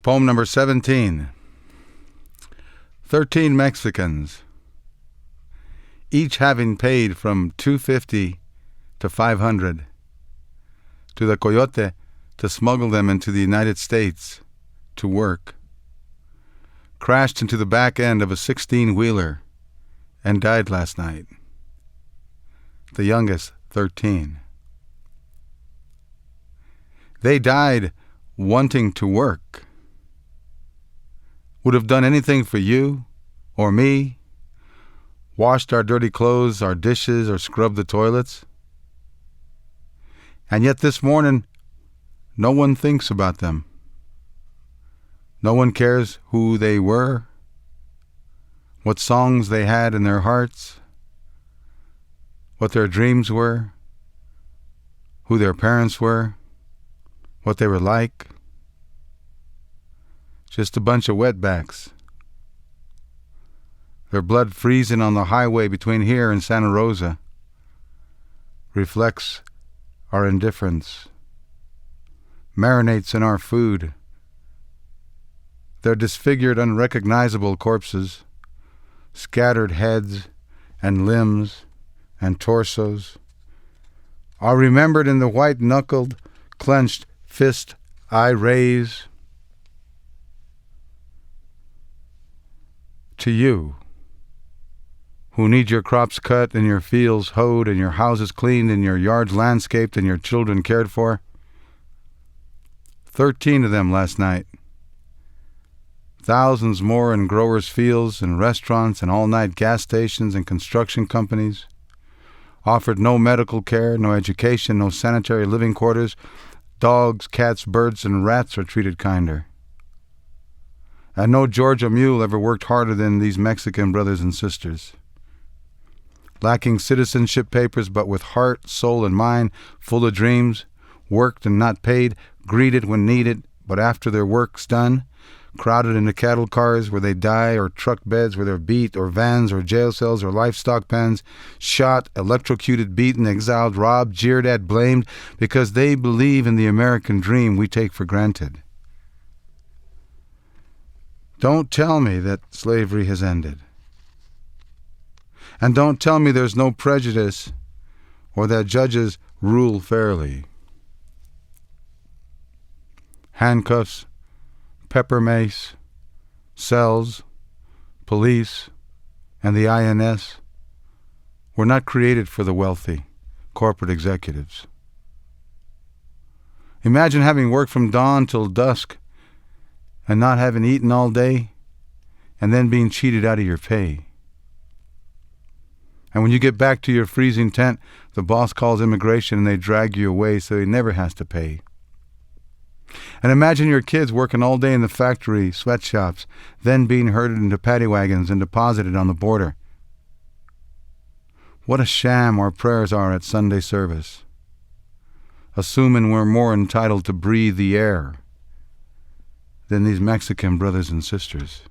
Poem number 17. 13 Mexicans, each having paid from $250 to $500 to the coyote to smuggle them into the United States to work, crashed into the back end of a 16-wheeler and died last night. The youngest, 13. They died wanting to work. Would have done anything for you or me, washed our dirty clothes, our dishes, or scrubbed the toilets. And yet this morning, no one thinks about them. No one cares who they were, what songs they had in their hearts, what their dreams were, who their parents were, what they were like. Just a bunch of wetbacks. Their blood freezing on the highway between here and Santa Rosa reflects our indifference, marinates in our food. Their disfigured, unrecognizable corpses, scattered heads and limbs and torsos, are remembered in the white-knuckled, clenched fist I raise to you, who need your crops cut and your fields hoed and your houses cleaned and your yards landscaped and your children cared for. 13 of them last night. Thousands more in growers' fields and restaurants and all-night gas stations and construction companies. Offered no medical care, no education, no sanitary living quarters. Dogs, cats, birds, and rats are treated kinder. And no Georgia mule ever worked harder than these Mexican brothers and sisters. Lacking citizenship papers, but with heart, soul, and mind, full of dreams, worked and not paid, greeted when needed, but after their work's done, crowded into cattle cars where they die, or truck beds where they're beat, or vans, or jail cells, or livestock pens, shot, electrocuted, beaten, exiled, robbed, jeered at, blamed, because they believe in the American dream we take for granted. Don't tell me that slavery has ended. And don't tell me there's no prejudice or that judges rule fairly. Handcuffs, pepper mace, cells, police, and the INS were not created for the wealthy, corporate executives. Imagine having worked from dawn till dusk and not having eaten all day, and then being cheated out of your pay. And when you get back to your freezing tent, the boss calls immigration and they drag you away so he never has to pay. And imagine your kids working all day in the factory, sweatshops, then being herded into paddy wagons and deposited on the border. What a sham our prayers are at Sunday service, assuming we're more entitled to breathe the air than these Mexican brothers and sisters.